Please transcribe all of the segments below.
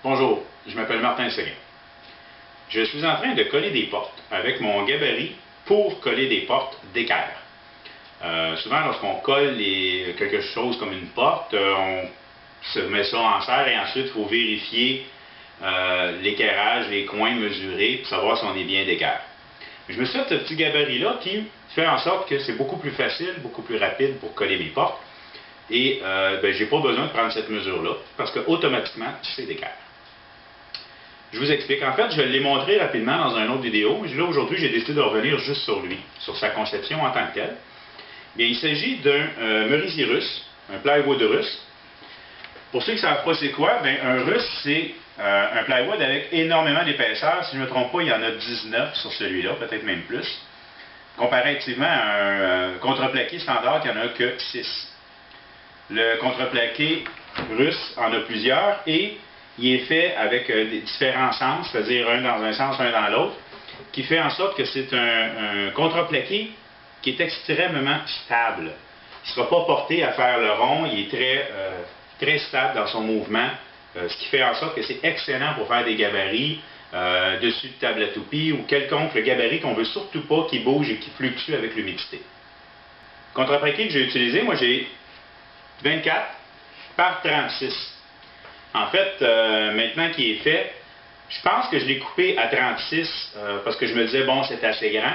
Bonjour, je m'appelle Martin Séguin. Je suis en train de coller des portes avec mon gabarit pour coller des portes d'équerre. Souvent, lorsqu'on colle quelque chose comme une porte, on se met ça en serre et ensuite il faut vérifier l'équerrage, les coins mesurés pour savoir si on est bien d'équerre. Je me suis fait ce petit gabarit-là qui fait en sorte que c'est beaucoup plus facile, beaucoup plus rapide pour coller mes portes. Et je n'ai pas besoin de prendre cette mesure-là parce qu'automatiquement, c'est d'équerre. Je vous explique. En fait, je l'ai montré rapidement dans une autre vidéo, mais là, aujourd'hui, j'ai décidé de revenir juste sur lui, sur sa conception en tant que telle. Bien, il s'agit d'un merisier russe, un plywood russe. Pour ceux qui ne savent pas c'est quoi, bien, un russe, c'est un plywood avec énormément d'épaisseur. Si je ne me trompe pas, il y en a 19 sur celui-là, peut-être même plus. Comparativement à un contreplaqué standard, il n'y en a que 6. Le contreplaqué russe en a plusieurs et il est fait avec des différents sens, c'est-à-dire un dans un sens, un dans l'autre, qui fait en sorte que c'est un contreplaqué qui est extrêmement stable. Il ne sera pas porté à faire le rond, il est très stable dans son mouvement, ce qui fait en sorte que c'est excellent pour faire des gabarits dessus de table à toupie ou quelconque gabarit qu'on ne veut surtout pas qui bouge et qui fluctue avec l'humidité. Contreplaqué que j'ai utilisé, moi j'ai 24 par 36. En fait, maintenant qu'il est fait, je pense que je l'ai coupé à 36 parce que je me disais, bon, c'est assez grand.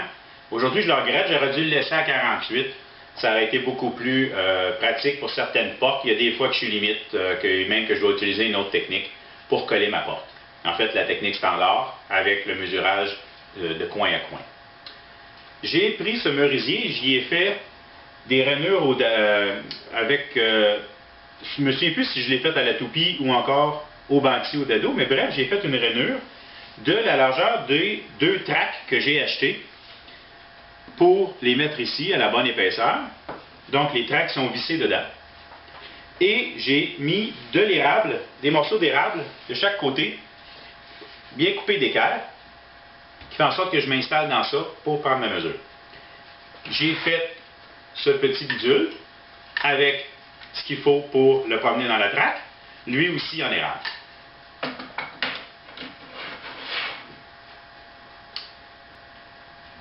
Aujourd'hui, je le regrette, j'aurais dû le laisser à 48. Ça aurait été beaucoup plus pratique pour certaines portes. Il y a des fois que je suis limite, même que je dois utiliser une autre technique pour coller ma porte. En fait, la technique standard avec le mesurage de coin à coin. J'ai pris ce merisier, j'y ai fait des rainures avec... je ne me souviens plus si je l'ai fait à la toupie ou encore au banquier ou dado, mais bref, j'ai fait une rainure de la largeur des 2 tracks que j'ai achetés pour les mettre ici à la bonne épaisseur. Donc les tracks sont vissés dedans. Et j'ai mis de l'érable, des morceaux d'érable de chaque côté, bien coupés d'équerre, qui fait en sorte que je m'installe dans ça pour prendre ma mesure. J'ai fait ce petit bidule avec ce qu'il faut pour le promener dans la traque, lui aussi en érable.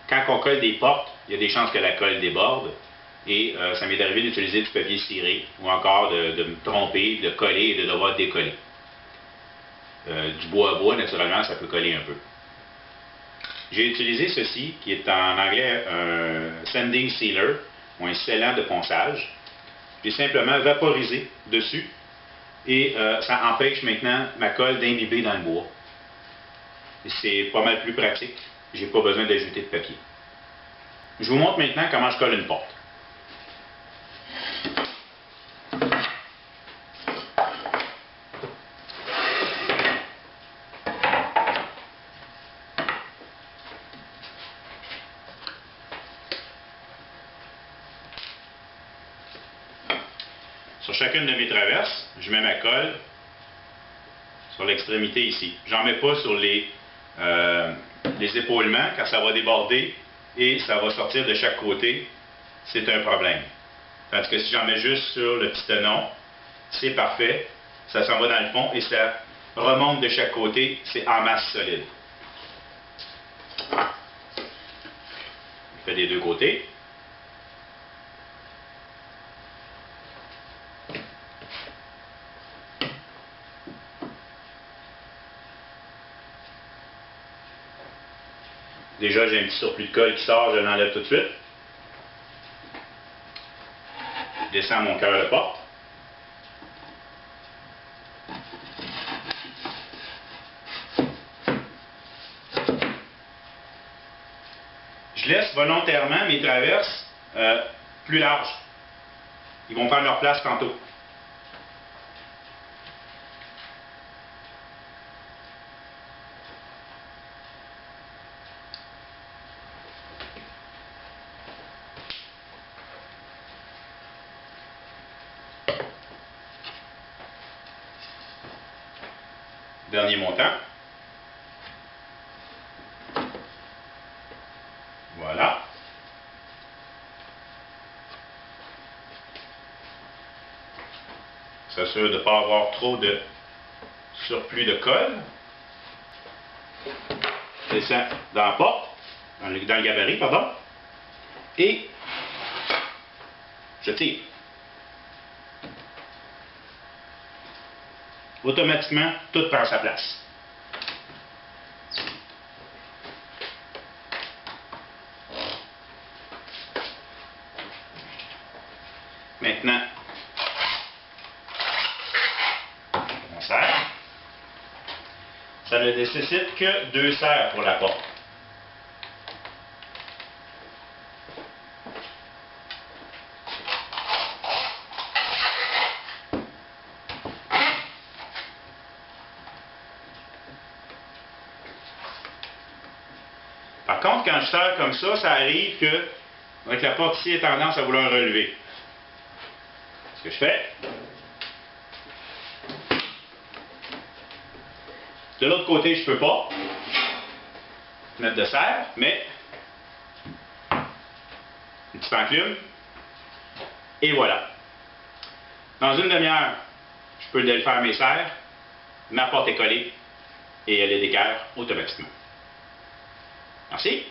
Quand on colle des portes, il y a des chances que la colle déborde et ça m'est arrivé d'utiliser du papier ciré ou encore de me tromper, de coller et de devoir décoller. Du bois à bois, naturellement, ça peut coller un peu. J'ai utilisé ceci, qui est en anglais un sanding sealer, ou un scellant de ponçage. J'ai simplement vaporisé dessus et ça empêche maintenant ma colle d'imbiber dans le bois. C'est pas mal plus pratique. J'ai pas besoin d'ajouter de papier. Je vous montre maintenant comment je colle une porte. Sur chacune de mes traverses, je mets ma colle sur l'extrémité ici. J'en mets pas sur les épaulements car ça va déborder et ça va sortir de chaque côté. C'est un problème. Tandis que si j'en mets juste sur le petit tenon, c'est parfait. Ça s'en va dans le fond et ça remonte de chaque côté. C'est en masse solide. Je fais des deux côtés. Déjà, j'ai un petit surplus de colle qui sort, je l'enlève tout de suite. Je descends mon cœur de porte. Je laisse volontairement mes traverses plus larges. Ils vont faire leur place tantôt. Dernier montant. Voilà. S'assure de ne pas avoir trop de surplus de colle. Je descends dans la porte, dans le gabarit, pardon, et je tire. Automatiquement, tout prend sa place. Maintenant, on serre. Ça ne nécessite que 2 serres pour la porte. Par contre, quand je serre comme ça arrive que, avec la porte ici, a tendance à vouloir relever. Ce que je fais, de l'autre côté, je ne peux pas mettre de serre, mais une petite enclume, et voilà. Dans une demi-heure, je peux défaire mes serres, ma porte est collée, et elle est d'équerre automatiquement. Merci.